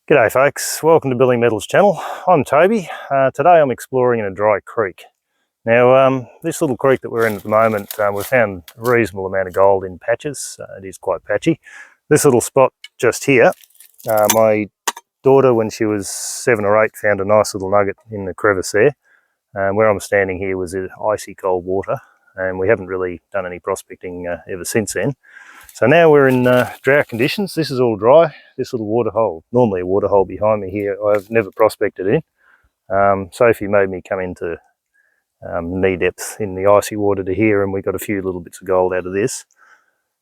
G'day folks, welcome to Building Metals channel. I'm Toby. Today I'm exploring in a dry creek. Now this little creek that we're in at the moment, we've found a reasonable amount of gold in patches. It is quite patchy. This little spot just here, my daughter when she was 7 or 8 found a nice little nugget in the crevice there. Where I'm standing here was icy cold water and we haven't really done any prospecting ever since then. So now we're in drought conditions. This is all dry. This little water hole, normally a water hole behind me here, I've never prospected in. Sophie made me come into knee depth in the icy water to here, and we got a few little bits of gold out of this.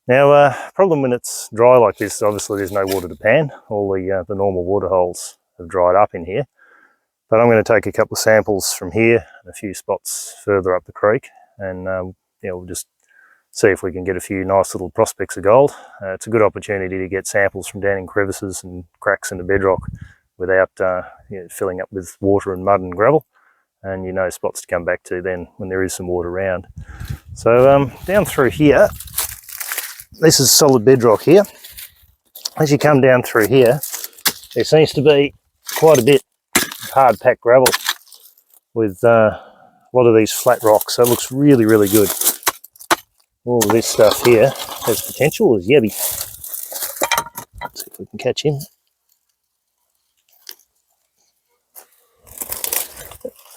Now, problem when it's dry like this, obviously there's no water to pan. All the normal water holes have dried up in here. But I'm going to take a couple of samples from here and a few spots further up the creek, and we'll just see if we can get a few nice little prospects of gold. It's a good opportunity to get samples from down in crevices and cracks in the bedrock without filling up with water and mud and gravel, and spots to come back to then when there is some water around. So down through here, this is solid bedrock here. As you come down through here, there seems to be quite a bit of hard packed gravel with a lot of these flat rocks, so it looks really, really good. All of this stuff here has potential as yabby. Let's see if we can catch him.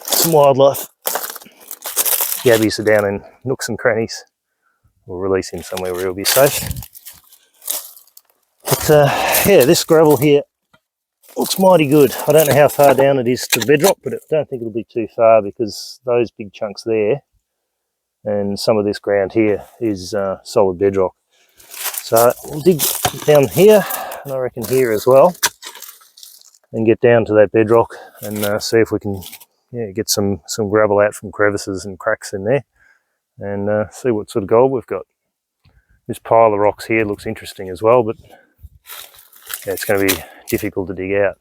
Some wildlife. Yabbies are down in nooks and crannies. We'll release him somewhere where he'll be safe. But yeah, this gravel here looks mighty good. I don't know how far down it is to the bedrock, but I don't think it'll be too far because those big chunks there and some of this ground here is solid bedrock. So we'll dig down here, and I reckon here as well, and get down to that bedrock and see if we can get some gravel out from crevices and cracks in there, and see what sort of gold we've got. This pile of rocks here looks interesting as well, but it's going to be difficult to dig out.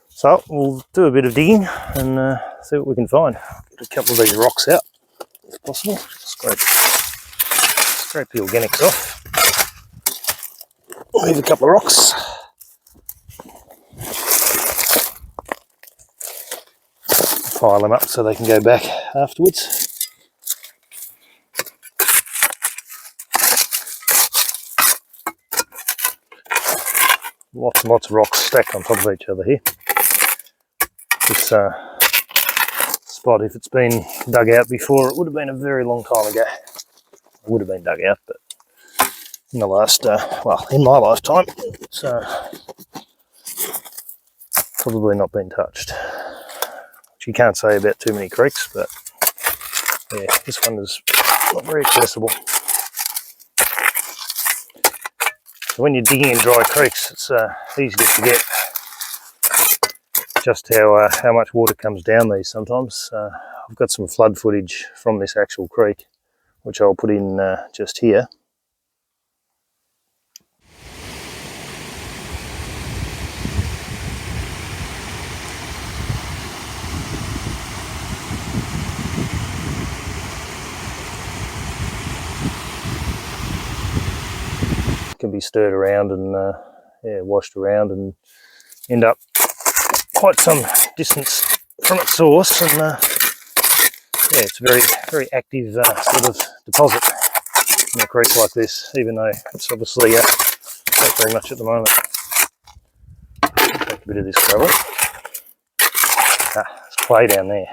So we'll do a bit of digging and see what we can find. Get a couple of these rocks out if possible. Scrape the organics off. Leave a couple of rocks. Pile them up so they can go back afterwards. Lots and lots of rocks stacked on top of each other here. This spot, if it's been dug out before, it would have been a very long time ago. It would have been dug out, but in the last, in my lifetime, it's probably not been touched. Which you can't say about too many creeks, but yeah, this one is not very accessible. So when you're digging in dry creeks, it's easy to forget just how much water comes down these sometimes. I've got some flood footage from this actual creek, which I'll put in just here. Can be stirred around and washed around and end up quite some distance from its source, and it's a very, very active sort of deposit in a creek like this, even though it's obviously not very much at the moment. Take a bit of this gravel. There's clay down there.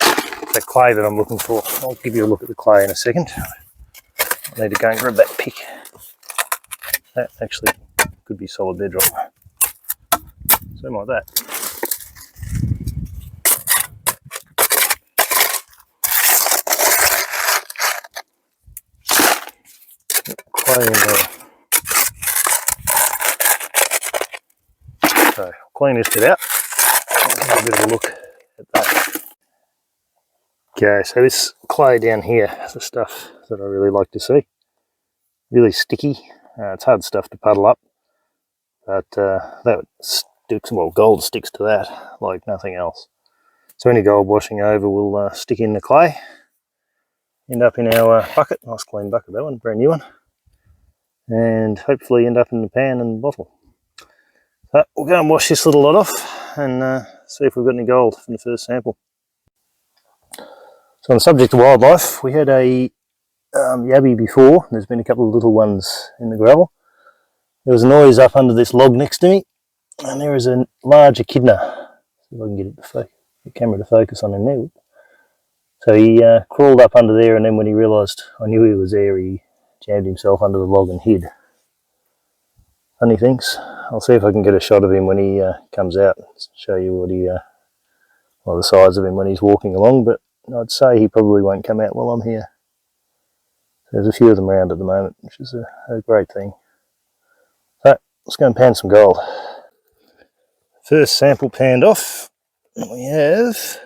It's that clay that I'm looking for. I'll give you a look at the clay in a second. I need to go and grab that pick. That actually could be solid bedrock. Something like that. Clay in there. So I'll clean this bit out. I'll give you a bit of a look at that. Okay, so this clay down here is the stuff that I really like to see. Really sticky. It's hard stuff to puddle up, but that sticks. Well, gold sticks to that like nothing else. So any gold washing over will stick in the clay, end up in our bucket. Nice clean bucket, that one, brand new one, and hopefully end up in the pan and bottle. But we'll go and wash this little lot off and see if we've got any gold from the first sample. So on the subject of wildlife, we had a yabby before. There's been a couple of little ones in the gravel. There was a noise up under this log next to me, and there is a large echidna. See if I can get the camera to focus on him there. So he crawled up under there, and then when he realised I knew he was there, he jammed himself under the log and hid. Funny things. I'll see if I can get a shot of him when he comes out, show you what the size of him when he's walking along, but I'd say he probably won't come out while I'm here. There's a few of them around at the moment, which is a great thing. So let's go and pan some gold. First sample panned off. We have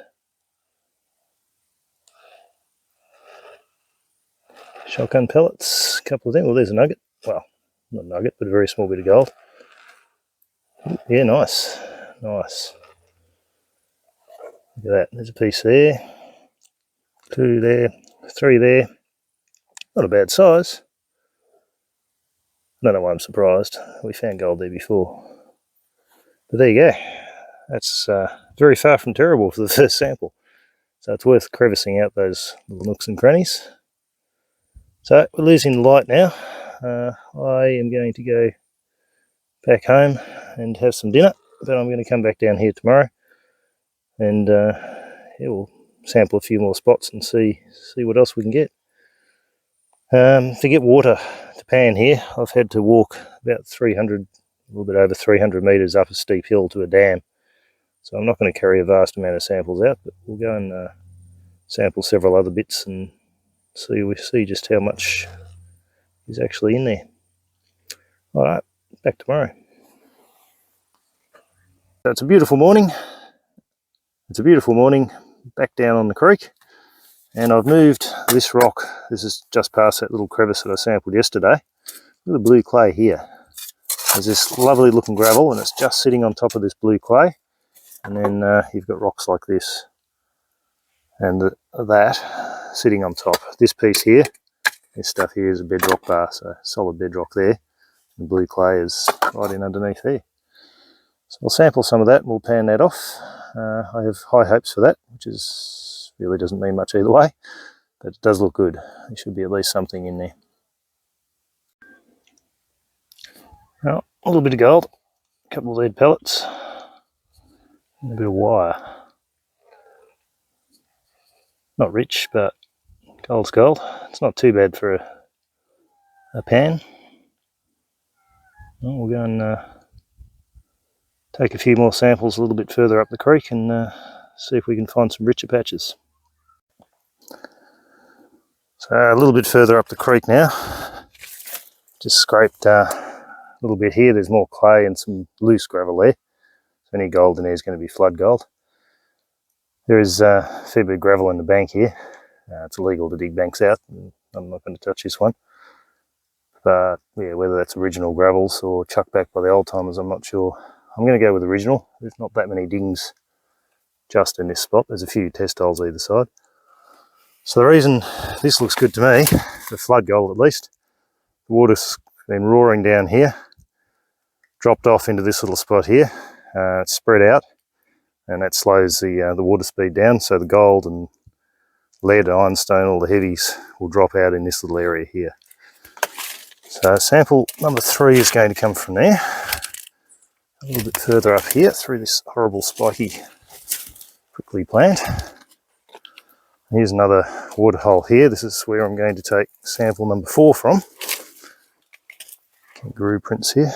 shotgun pellets, a couple of them. Well, there's a nugget. Well, not a nugget, but a very small bit of gold. Yeah, nice. Nice. Look at that. There's a piece there. 2 there. 3 there. Not a bad size. I don't know why I'm surprised. We found gold there before. But there you go. That's very far from terrible for the first sample. So it's worth crevicing out those little nooks and crannies. So we're losing the light now. I am going to go back home and have some dinner, but I'm going to come back down here tomorrow and we'll sample a few more spots and see what else we can get. To get water to pan here, I've had to walk about 300, a little bit over 300 metres up a steep hill to a dam. So I'm not going to carry a vast amount of samples out, but we'll go and sample several other bits and see just how much is actually in there. All right, back tomorrow. So it's a beautiful morning. It's a beautiful morning back down on the creek, and I've moved this rock. This is just past that little crevice that I sampled yesterday. Look at the blue clay here. There's this lovely looking gravel, and it's just sitting on top of this blue clay. And then you've got rocks like this, and that sitting on top. This piece here, this stuff here is a bedrock bar, so solid bedrock there. The blue clay is right in underneath there. So we'll sample some of that and we'll pan that off. I have high hopes for that, which really doesn't mean much either way, but it does look good. There should be at least something in there. Well, a little bit of gold, a couple of lead pellets, and a bit of wire. Not rich, but gold's gold. It's not too bad for a pan. Well, we'll go and take a few more samples a little bit further up the creek and see if we can find some richer patches. So a little bit further up the creek now. Just scraped a little bit here. There's more clay and some loose gravel there. So any gold in there is going to be flood gold. There is a fair bit of gravel in the bank here. It's illegal to dig banks out. I'm not going to touch this one. But yeah, whether that's original gravels or chucked back by the old timers, I'm not sure. I'm going to go with original. There's not that many dings just in this spot. There's a few test holes either side. So the reason this looks good to me, the flood gold at least, the water's been roaring down here, dropped off into this little spot here. It's spread out, and that slows the water speed down. So the gold and lead, ironstone, all the heavies will drop out in this little area here. So sample number 3 is going to come from there. A little bit further up here through this horrible spiky prickly plant. Here's another water hole here. This is where I'm going to take sample number 4 from. Kangaroo prints here.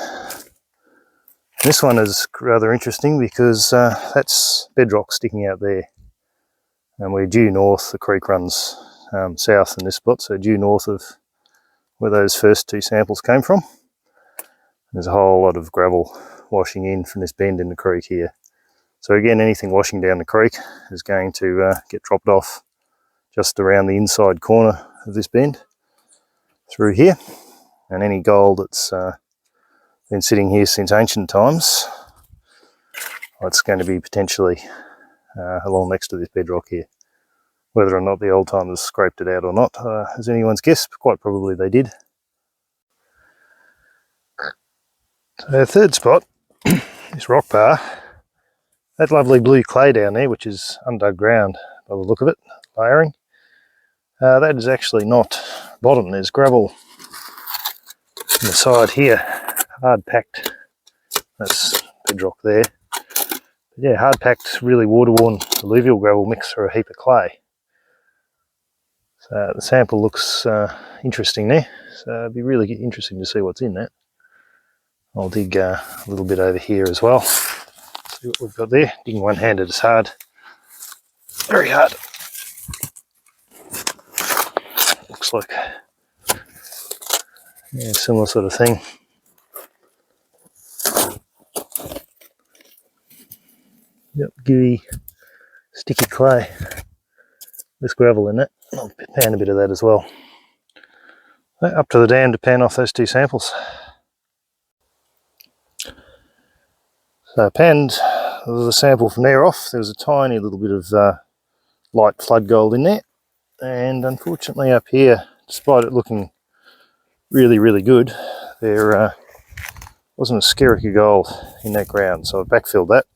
This one is rather interesting because that's bedrock sticking out there. And we're due north, the creek runs south in this spot, so due north of where those first 2 samples came from. There's a whole lot of gravel washing in from this bend in the creek here. So again, anything washing down the creek is going to get dropped off just around the inside corner of this bend through here. And any gold that's been sitting here since ancient times, it's going to be potentially along next to this bedrock here. Whether or not the old timers scraped it out or not is anyone's guess, but quite probably they did. So our third spot this rock bar, that lovely blue clay down there, which is undug ground by the look of it, layering, that is actually not bottom. There's gravel on the side here, hard packed. That's bedrock there. But yeah, hard packed, really water-worn alluvial gravel mixed through a heap of clay. So the sample looks interesting there. So it'd be really interesting to see what's in that. I'll dig a little bit over here as well. See what we've got there. Digging one-handed is hard. Very hard. Looks like, yeah, similar sort of thing. Yep, gooey, sticky clay. There's gravel in it. I'll pan a bit of that as well. Up to the dam to pan off those two samples. So I panned the sample from there off. There was a tiny little bit of light flood gold in there. And unfortunately up here, despite it looking really, really good, there wasn't a skerrick of gold in that ground. So I backfilled that.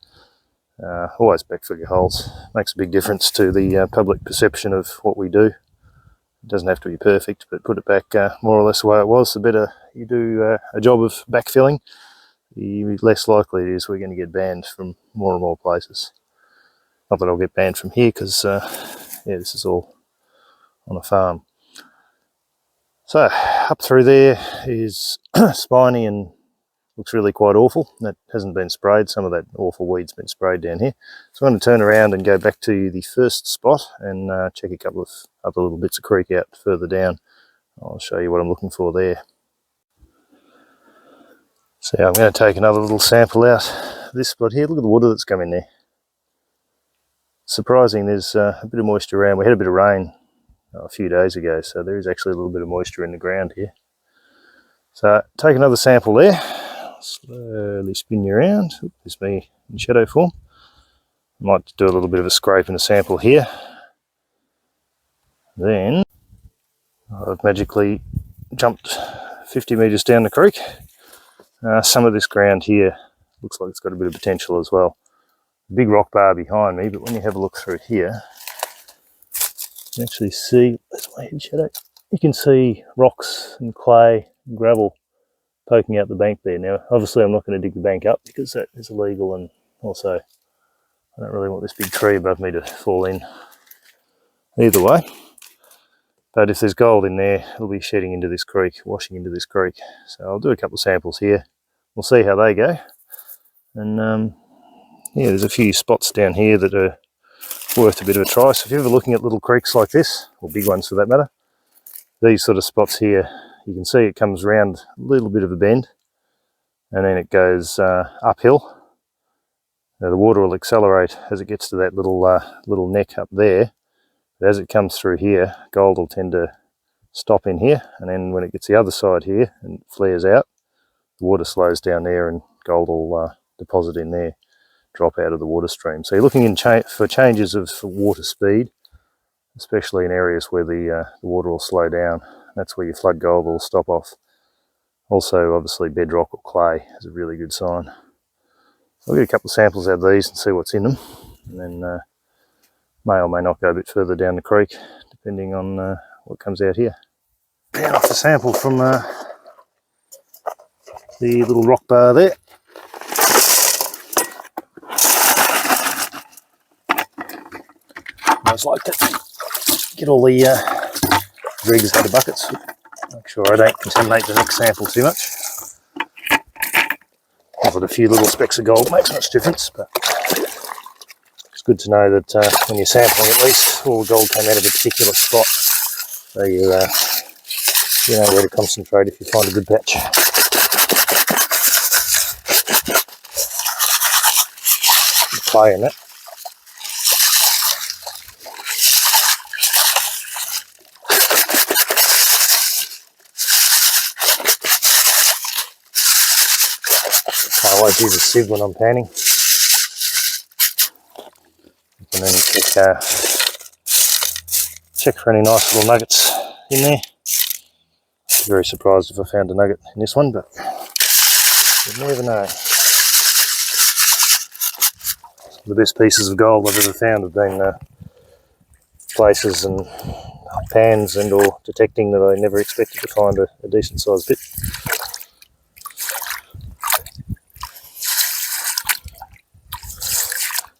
Always backfill your holes. Makes a big difference to the public perception of what we do. It doesn't have to be perfect, but put it back more or less the way it was. The better you do a job of backfilling, the less likely it is we're going to get banned from more and more places. Not that I'll get banned from here, because yeah, this is all on a farm. So up through there is spiny and looks really quite awful. That hasn't been sprayed. Some of that awful weed's been sprayed down here. So I'm going to turn around and go back to the first spot and check a couple of other little bits of creek out further down. I'll show you what I'm looking for there. So I'm going to take another little sample out of this spot here. Look at the water that's come in there. Surprising, there's a bit of moisture around. We had a bit of rain a few days ago, so there is actually a little bit of moisture in the ground here. So take another sample there. Slowly spin you around. There's me in shadow form. Might do a little bit of a scrape and a sample here. Then I've magically jumped 50 metres down the creek. Some of this ground here looks like it's got a bit of potential as well. Big rock bar behind me, but when you have a look through here, you can actually see, there's my head shadow, you can see rocks and clay and gravel poking out the bank there. Now obviously I'm not going to dig the bank up because that is illegal, and also I don't really want this big tree above me to fall in either way. But if there's gold in there, it'll be shedding into this creek, washing into this creek. So I'll do a couple of samples here. We'll see how they go. And yeah, there's a few spots down here that are worth a bit of a try. So if you're ever looking at little creeks like this, or big ones for that matter, these sort of spots here, you can see it comes round a little bit of a bend and then it goes uphill. Now the water will accelerate as it gets to that little neck up there. But as it comes through here, gold will tend to stop in here, and then when it gets the other side here and flares out, the water slows down there and gold will deposit in there, drop out of the water stream. So you're looking in for changes of water speed, especially in areas where the water will slow down. That's where your flood gold will stop off. Also, obviously, bedrock or clay is a really good sign. I'll get a couple of samples out of these and see what's in them, and then may or may not go a bit further down the creek, depending on what comes out here. Down off the sample from the little rock bar there. I always like to get all the rigs out of buckets. Make sure I don't contaminate the next sample too much. Not that a few little specks of gold makes much difference, but it's good to know that when you're sampling, at least all the gold came out of a particular spot, so you know where to concentrate if you find a good patch. Clay in that. I always use a sieve when I'm panning. You can then check for any nice little nuggets in there. I'd be very surprised if I found a nugget in this one, but you never know. The best pieces of gold I've ever found have been places and pans and or detecting that I never expected to find a decent sized bit.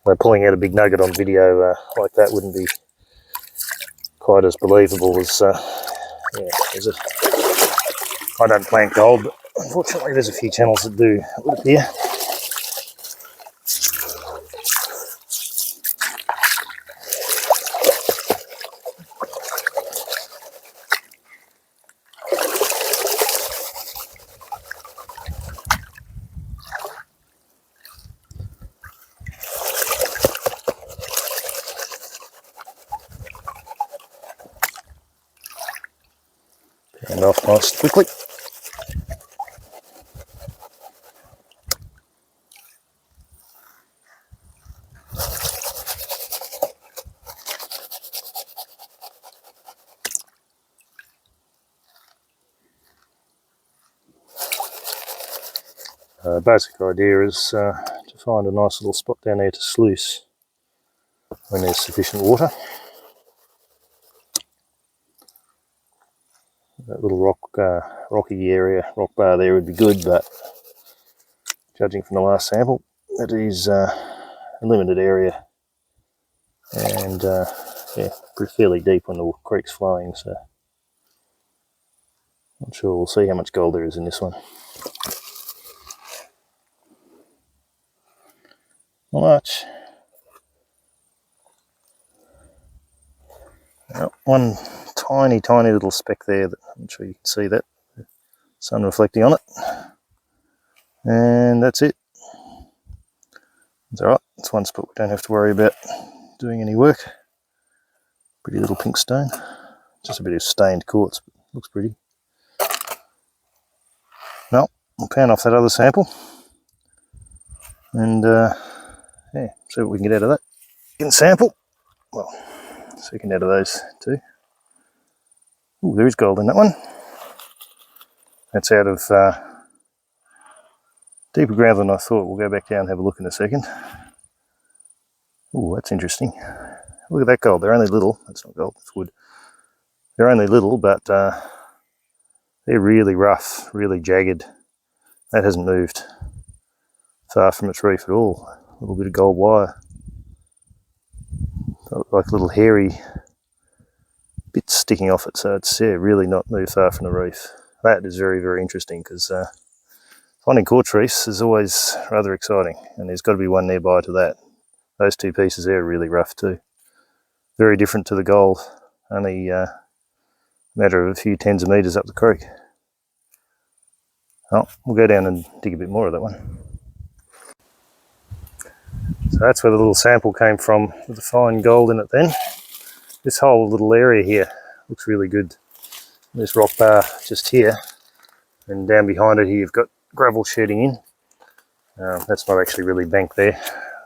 Though pulling out a big nugget on video like that wouldn't be quite as believable as yeah, I don't plant gold, but unfortunately there's a few channels that do, it would appear. And off nice and quickly. Basic idea is to find a nice little spot down there to sluice when there's sufficient water. That little rocky area, rock bar there would be good, but judging from the last sample, it is a limited area and yeah, fairly deep when the creek's flowing, so not sure. We'll see how much gold there is in this one. Not much. Oh, one tiny little speck there that I'm sure you can see that. Sun reflecting on it. And that's it. It's alright. It's one spot we don't have to worry about doing any work. Pretty little pink stone. Just a bit of stained quartz. Looks pretty. Well, we'll pan off that other sample. And yeah, see what we can get out of that. In sample. Well, second out of those two. Ooh, there is gold in that one. That's out of deeper ground than I thought. We'll go back down and have a look in a second. Ooh, that's interesting. Look at that gold. They're only little. That's not gold, it's wood. They're only little, but they're really rough, really jagged. That hasn't moved far from its reef at all. A little bit of gold wire. Like little hairy bits sticking off it, so it's really not moved far from the reef. That is very interesting, because finding quartz reefs is always rather exciting, and there's got to be one nearby to that. Those two pieces there are really rough too. Very different to the gold, only a matter of a few tens of metres up the creek. Well, we'll go down and dig a bit more of that one. So that's where the little sample came from, with the fine gold in it then. This whole little area here looks really good. This rock bar just here, and down behind it here you've got gravel shedding in. That's not actually really banked there.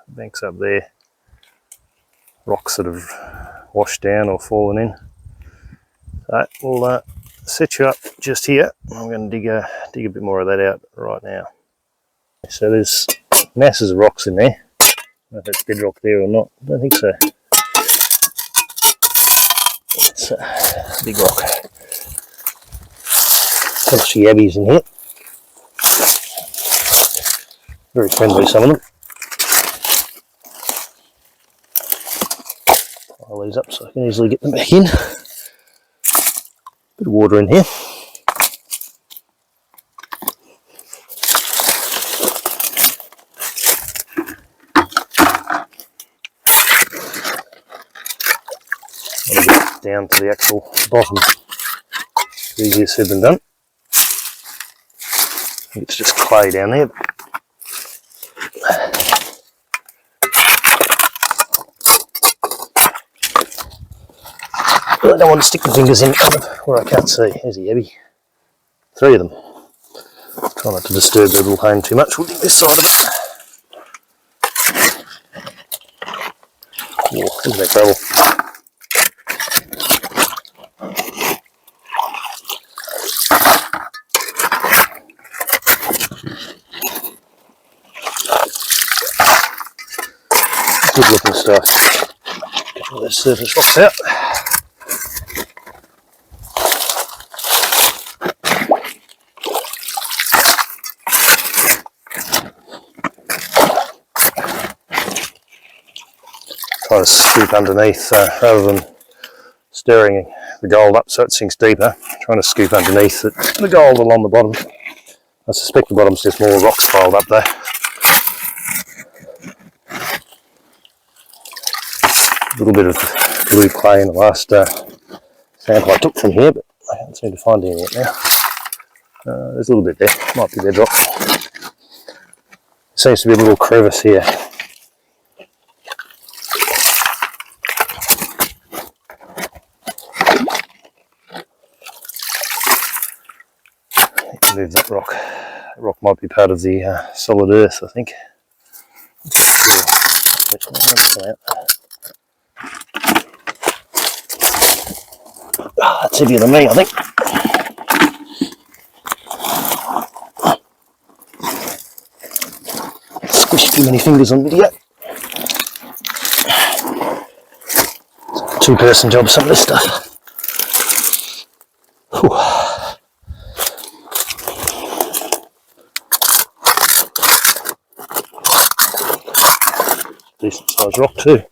The bank's up there. Rocks that have washed down or fallen in. So we'll set you up just here. I'm going to dig a bit more of that out right now. So there's masses of rocks in there. I don't know if that's bedrock there or not. I don't think so. It's a big rock. Bunch of yabbies in here. Very friendly, some of them. Pile these up so I can easily get them back in. Bit of water in here. I'll get down to the actual bottom. Easier said than done. It's just clay down there. I don't want to stick my fingers in where I can't see. There's a yabby. 3 of them. Try not to disturb their little home too much. We'll dig this side of it. Whoa, look at that gravel. good looking stuff. Get all those surface rocks out. Try to scoop underneath rather than stirring the gold up so it sinks deeper. Trying to scoop underneath the gold along the bottom. I suspect the bottom's just more rocks piled up there. A little bit of blue clay in the last sample I took from here, but I haven't seemed to find any yet now. There's a little bit there, might be bedrock. Seems to be a little crevice here. Move that rock. That rock might be part of the solid earth, I think. That's heavier than me, I think. Squished too many fingers on video. Two-person job, some of this stuff. Whew. Decent sized rock too.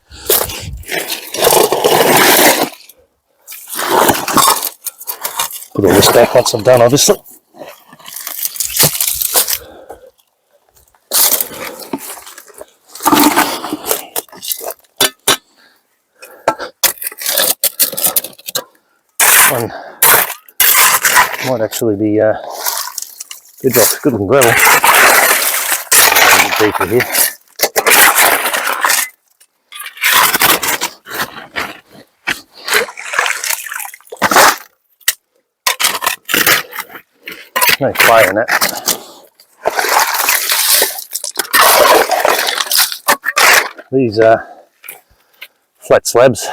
Put all this back once I'm done, obviously. One might actually be bedrock, good looking gravel. A bit deeper here. No clay in it. These flat slabs,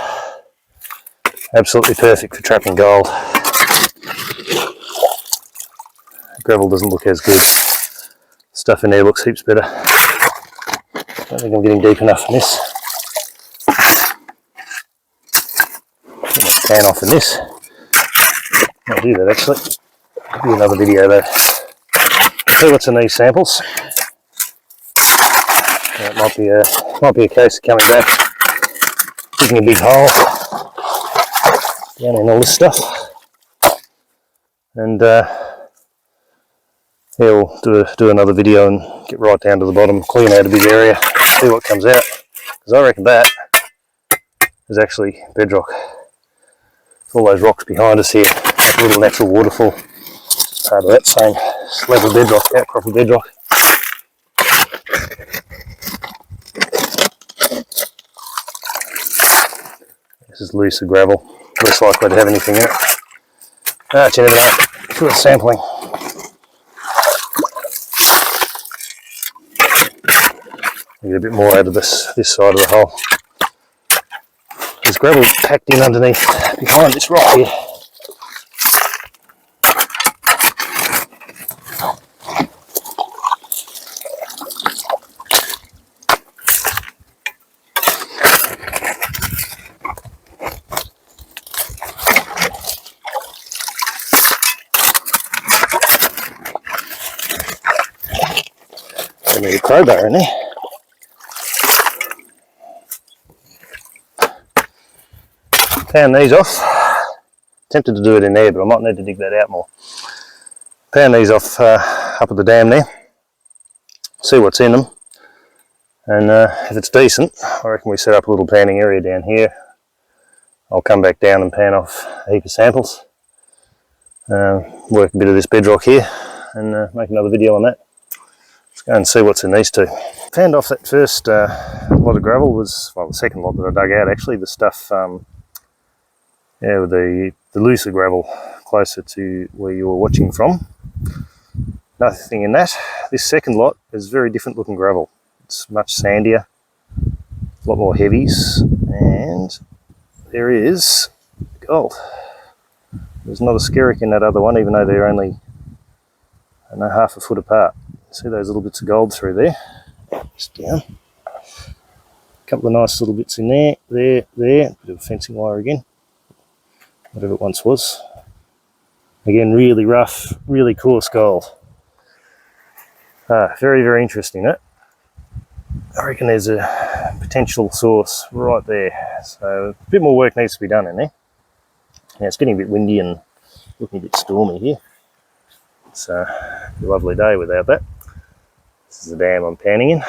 absolutely perfect for trapping gold. Gravel doesn't look as good. Stuff in there looks heaps better. Don't think I'm getting deep enough in this. Pan off in this. I'll do that actually. Do another video though. See what's in these samples. It might be a case of coming back, digging a big hole down in all this stuff, and we'll do another video and get right down to the bottom, clean out a big area, see what comes out. Because I reckon that is actually bedrock. All those rocks behind us here, that little natural waterfall. Part of that same slab of bedrock, outcrop of bedrock. This is looser gravel, less likely to have anything in it. Ah, you never know, for the sampling. I get a bit more out of this side of the hole. There's gravel packed in underneath, behind this rock here. I need a crowbar in there. Pound these off. Tempted to do it in there, but I might need to dig that out more. Pound these off up at the dam there. See what's in them. And if it's decent, I reckon we set up a little panning area down here. I'll come back down and pan off a heap of samples. Work a bit of this bedrock here and make another video on that. Let's go and see what's in these two. Panned off that first lot of gravel was, well, the second lot that I dug out actually, the stuff, yeah, with the looser gravel closer to where you were watching from. Nothing in that. This second lot is very different looking gravel. It's much sandier, a lot more heavies, and there is gold. There's not a skerrick in that other one, even though they're only, I don't know, half a foot apart. See those little bits of gold through there? Just down. A couple of nice little bits in there, there, bit of fencing wire again, whatever it once was. Again, really rough, really coarse gold. Very, very interesting, that. I reckon there's a potential source right there. So a bit more work needs to be done in there. Now it's getting a bit windy and looking a bit stormy here. It's a lovely day without that. This is the dam I'm panning in.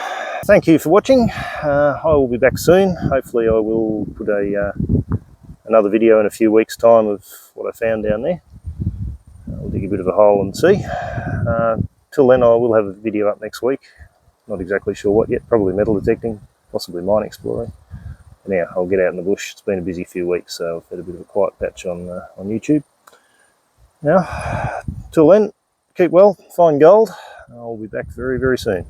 Thank you for watching. I will be back soon. Hopefully I will put another video in a few weeks' time of what I found down there. I'll dig a bit of a hole and see. Till then I will have a video up next week. Not exactly sure what yet, probably metal detecting, possibly mine exploring. And yeah, I'll get out in the bush. It's been a busy few weeks, so I've had a bit of a quiet patch on YouTube. Now, till then, keep well, find gold. I'll be back very, very soon.